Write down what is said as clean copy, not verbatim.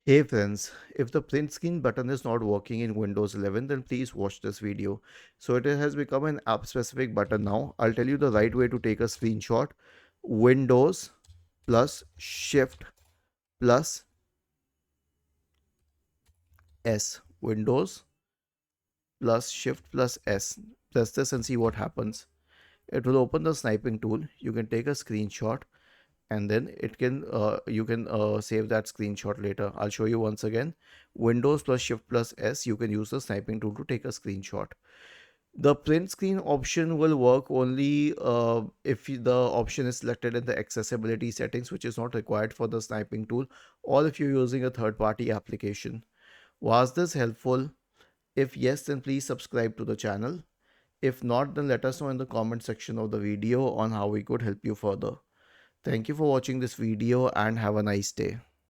Hey friends, if the print screen button is not working in Windows 11, then please watch this video. So it has become an app specific button now. I'll tell you the right way to take a screenshot. Windows plus Shift plus S. Windows plus Shift plus S. Press this and see what happens. It will open the sniping tool. You can take a screenshot and then it can you can save that screenshot later. I'll show you once again. Windows plus Shift plus S, you can use the sniping tool to take a screenshot. The print screen option will work only if the option is selected in the accessibility settings, which is not required for the sniping tool, or if you're using a third-party application. Was this helpful? If yes, then please subscribe to the channel. If not, then let us know in the comment section of the video on how we could help you further. Thank you for watching this video and have a nice day.